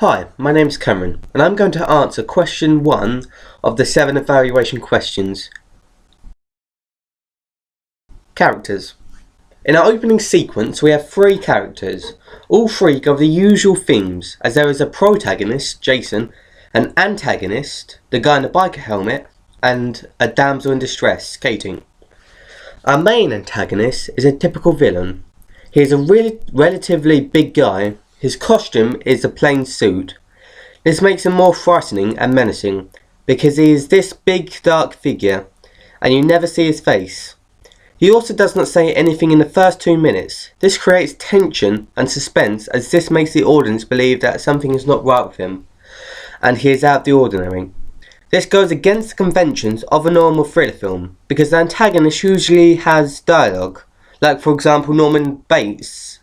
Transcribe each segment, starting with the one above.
Hi, my name's Cameron, and I'm going to answer question 1 of the 7 evaluation questions. Characters. In our opening sequence, we have 3 characters. All 3 go with the usual themes, as there is a protagonist, Jason, an antagonist, the guy in the biker helmet, and a damsel in distress, Katie. Our main antagonist is a typical villain. He is a relatively big guy. His costume is a plain suit. This makes him more frightening and menacing, because he is this big dark figure, and you never see his face. He also does not say anything in the first 2 minutes. This creates tension and suspense, as this makes the audience believe that something is not right with him, and he is out of the ordinary. This goes against the conventions of a normal thriller film, because the antagonist usually has dialogue, like for example Norman Bates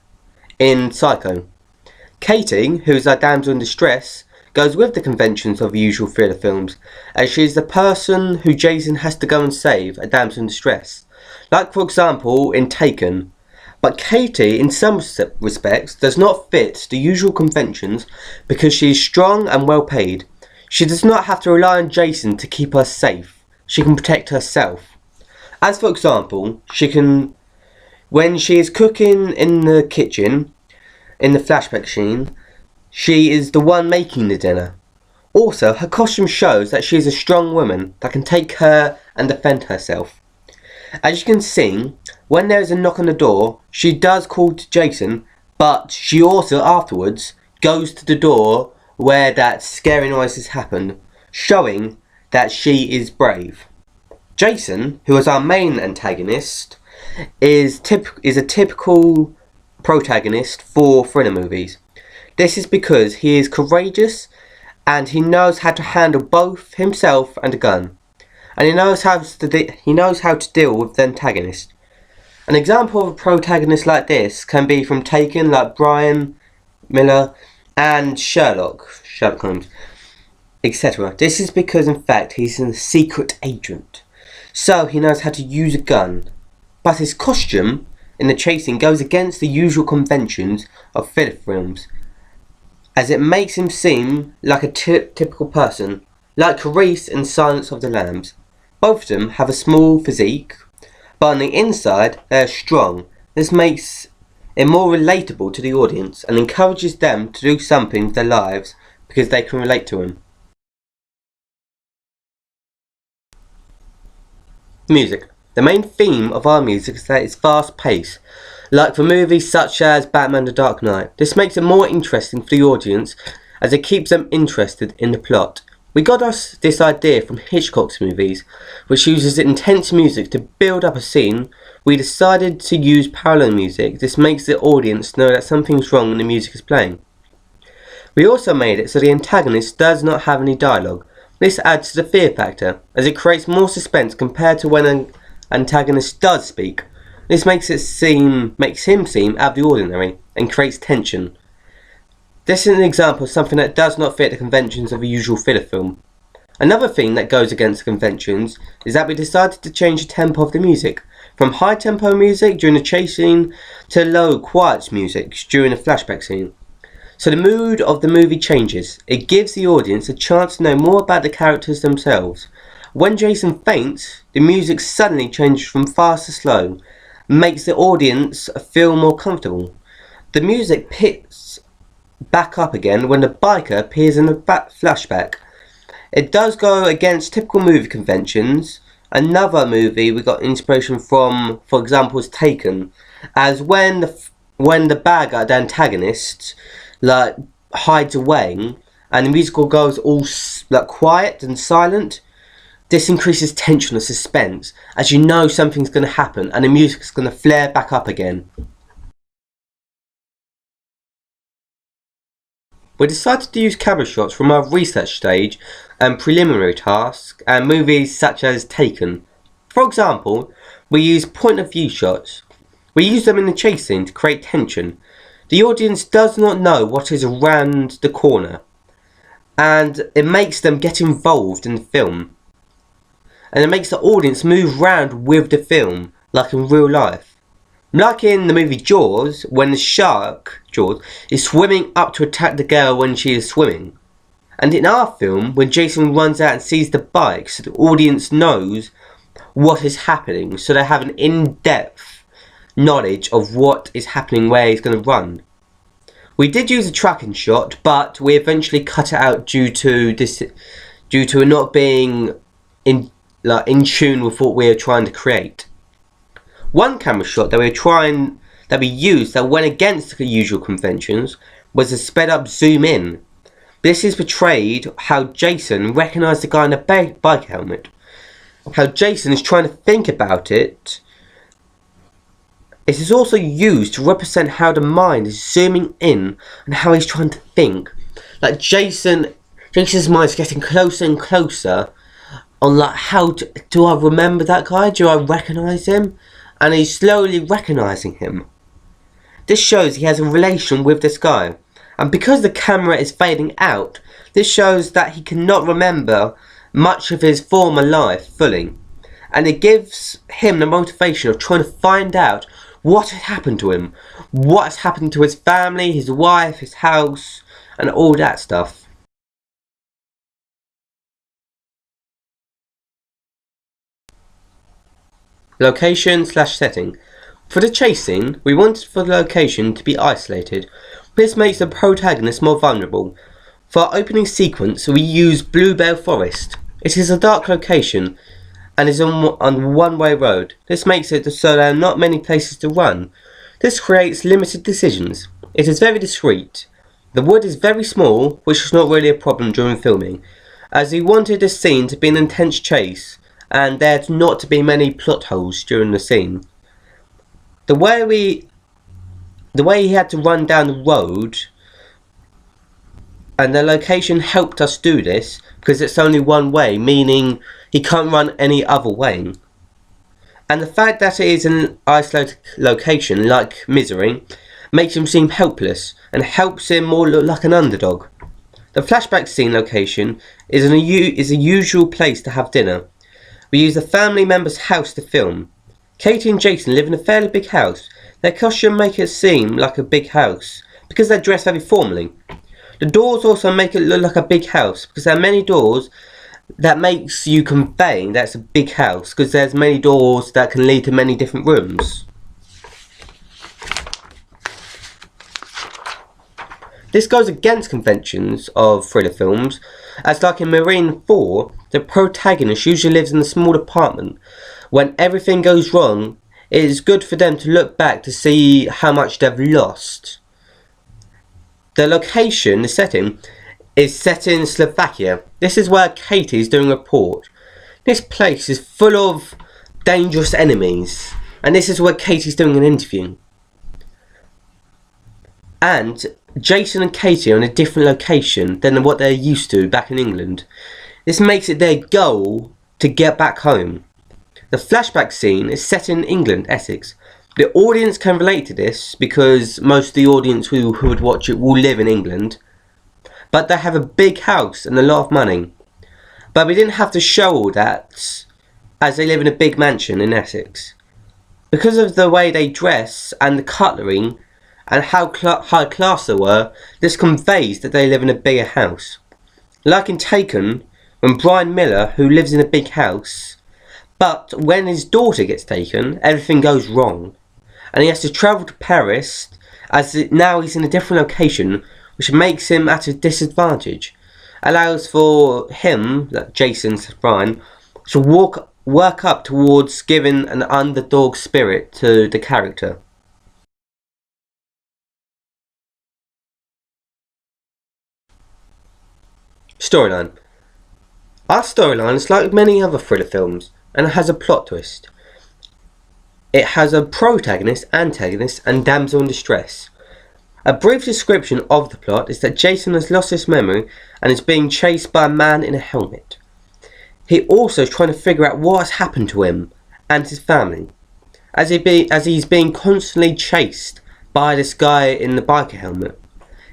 in Psycho. Katie, who is our damsel in distress, goes with the conventions of usual thriller films, as she is the person who Jason has to go and save, a damsel in distress, like for example in Taken. But Katie, in some respects, does not fit the usual conventions because she is strong and well paid. She does not have to rely on Jason to keep her safe. She can protect herself. As for example, when she is cooking in the kitchen, in the flashback scene, she is the one making the dinner. Also, her costume shows that she is a strong woman that can take care and defend herself. As you can see, when there is a knock on the door, she does call to Jason, but she also afterwards goes to the door where that scary noises happen, showing that she is brave. Jason, who is our main antagonist, is a typical protagonist for thriller movies. This is because he is courageous and he knows how to handle both himself and a gun, and he knows how to deal with the antagonist. An example of a protagonist like this can be from Taken, like Brian Miller and Sherlock Holmes, etc. This is because in fact he's a secret agent, so he knows how to use a gun, but his costume in the chasing goes against the usual conventions of thriller films, as it makes him seem like a typical person, like Reese in Silence of the Lambs. Both of them have a small physique, but on the inside they are strong. This makes it more relatable to the audience and encourages them to do something with their lives because they can relate to him. Music. The main theme of our music is that it's fast paced, like for movies such as Batman The Dark Knight. This makes it more interesting for the audience as it keeps them interested in the plot. We got this idea from Hitchcock's movies, which uses intense music to build up a scene. We decided to use parallel music. This makes the audience know that something's wrong when the music is playing. We also made it so the antagonist does not have any dialogue. This adds to the fear factor, as it creates more suspense compared to when an antagonist does speak. This makes him seem out of the ordinary and creates tension. This is an example of something that does not fit the conventions of a usual thriller film. Another thing that goes against the conventions is that we decided to change the tempo of the music, from high tempo music during the chase scene to low quiet music during the flashback scene. So the mood of the movie changes. It gives the audience a chance to know more about the characters themselves. When Jason faints, the music suddenly changes from fast to slow, makes the audience feel more comfortable. The music picks back up again when the biker appears in the flashback. It does go against typical movie conventions. Another movie we got inspiration from, for example, is Taken, as when the bad guy, the antagonist, hides away and the musical goes all quiet and silent. This increases tension and suspense, as you know something's going to happen and the music's going to flare back up again. We decided to use camera shots from our research stage and preliminary tasks and movies such as Taken. For example, we use point of view shots. We use them in the chase scene to create tension. The audience does not know what is around the corner, and it makes them get involved in the film. And it makes the audience move around with the film, like in real life. Like in the movie Jaws, when the shark, Jaws, is swimming up to attack the girl when she is swimming. And in our film, when Jason runs out and sees the bike, so the audience knows what is happening, so they have an in-depth knowledge of what is happening, where he's going to run. We did use a tracking shot, but we eventually cut it out due to it not being in tune with what we were trying to create. One camera shot that we used that went against the usual conventions was a sped up zoom in. This is portrayed how Jason recognised the guy in the bike helmet. How Jason is trying to think about it. It is also used to represent how the mind is zooming in and how he's trying to think. Like Jason's mind is getting closer and closer on like do I remember that guy? Do I recognise him? And he's slowly recognising him. This shows he has a relation with this guy. And because the camera is fading out, this shows that he cannot remember much of his former life fully. And it gives him the motivation of trying to find out what has happened to him. What has happened to his family, his wife, his house, and all that stuff. Location / setting. For the chase scene, we wanted for the location to be isolated. This makes the protagonist more vulnerable. For our opening sequence, we use Bluebell Forest. It is a dark location and is on a one-way road. This makes it so there are not many places to run. This creates limited decisions. It is very discreet. The wood is very small, which is not really a problem during filming, as we wanted this scene to be an intense chase and there not to be many plot holes during the scene. The way he had to run down the road and the location helped us do this because it's only one way, meaning he can't run any other way. And the fact that it is an isolated location like Misery makes him seem helpless and helps him more look like an underdog. The flashback scene location is a usual place to have dinner. We use a family member's house to film. Katie and Jason live in a fairly big house. Their costume make it seem like a big house because they're dressed very formally. The doors also make it look like a big house because there are many doors that makes you convey that's a big house because there's many doors that can lead to many different rooms. This goes against conventions of thriller films, as like in Marine 4, the protagonist usually lives in a small apartment. When everything goes wrong, it is good for them to look back to see how much they've lost. The location, the setting, is set in Slovakia. This is where Katie is doing a report. This place is full of dangerous enemies, and this is where Katie's doing an interview. And Jason and Katie are in a different location than what they're used to back in England. This makes it their goal to get back home. The flashback scene is set in England, Essex. The audience can relate to this because most of the audience who would watch it will live in England. But they have a big house and a lot of money. But we didn't have to show all that as they live in a big mansion in Essex. Because of the way they dress and the cutlery and how high class they were, this conveys that they live in a bigger house. Like in Taken, when Brian Miller, who lives in a big house, but when his daughter gets taken, everything goes wrong. And he has to travel to Paris, now he's in a different location, which makes him at a disadvantage. Allows for him, like Jason's Brian, to work up towards giving an underdog spirit to the character. Storyline. Our storyline is like many other thriller films, and it has a plot twist. It has a protagonist, antagonist, and damsel in distress. A brief description of the plot is that Jason has lost his memory and is being chased by a man in a helmet. He also is trying to figure out what has happened to him and his family, as he's being constantly chased by this guy in the biker helmet.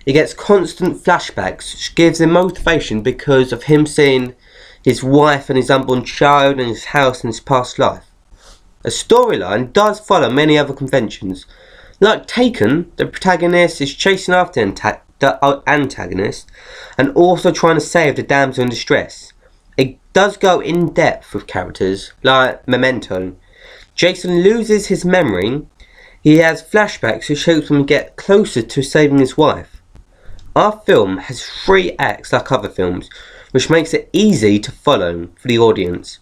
He gets constant flashbacks, which gives him motivation because of him seeing his wife and his unborn child and his house and his past life. A storyline does follow many other conventions. Like Taken, the protagonist is chasing after the antagonist and also trying to save the damsel in distress. It does go in depth with characters like Memento. Jason loses his memory. He has flashbacks which helps him get closer to saving his wife. Our film has 3 acts like other films, which makes it easy to follow for the audience.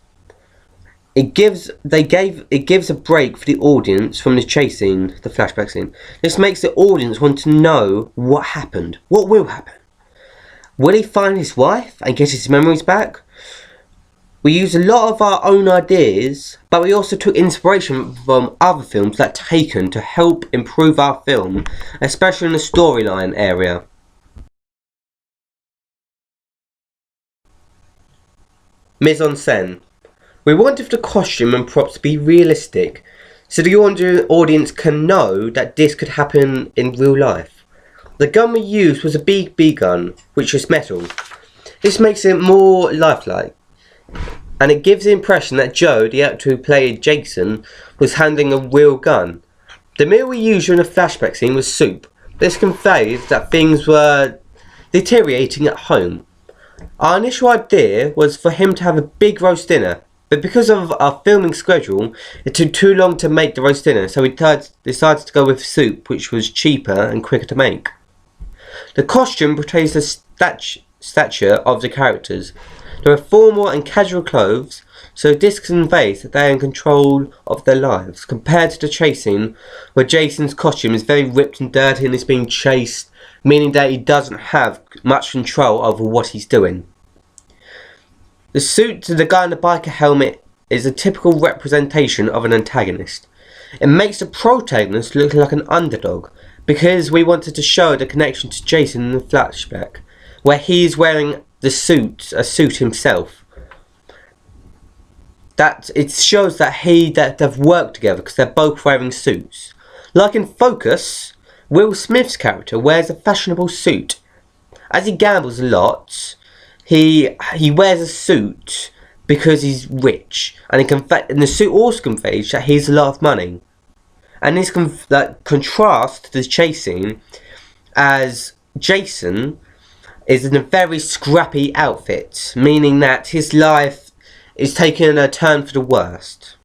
It gives a break for the audience from the chase scene, the flashback scene. This makes the audience want to know what happened. What will happen? Will he find his wife and get his memories back? We use a lot of our own ideas, but we also took inspiration from other films like Taken to help improve our film, especially in the storyline area. Mise en scène. We wanted the costume and props to be realistic, so the audience can know that this could happen in real life. The gun we used was a BB gun, which was metal. This makes it more lifelike, and it gives the impression that Joe, the actor who played Jason, was handling a real gun. The meal we used during the flashback scene was soup. This conveys that things were deteriorating at home. Our initial idea was for him to have a big roast dinner, but because of our filming schedule, it took too long to make the roast dinner, so we decided to go with soup, which was cheaper and quicker to make. The costume portrays the stature of the characters. There are formal and casual clothes, so this conveys that they are in control of their lives, compared to the chase scene, where Jason's costume is very ripped and dirty and is being chased, meaning that he doesn't have much control over what he's doing. The suit to the guy in the biker helmet is a typical representation of an antagonist. It makes the protagonist look like an underdog, because we wanted to show the connection to Jason in the flashback, where he's wearing a suit himself. That it shows that they've worked together because they're both wearing suits. Like in Focus, Will Smith's character wears a fashionable suit. As he gambles a lot, he wears a suit because he's rich, and the suit also conveys that he has a lot of money. And this contrasts to the chase scene, as Jason is in a very scrappy outfit, meaning that his life is taking a turn for the worst.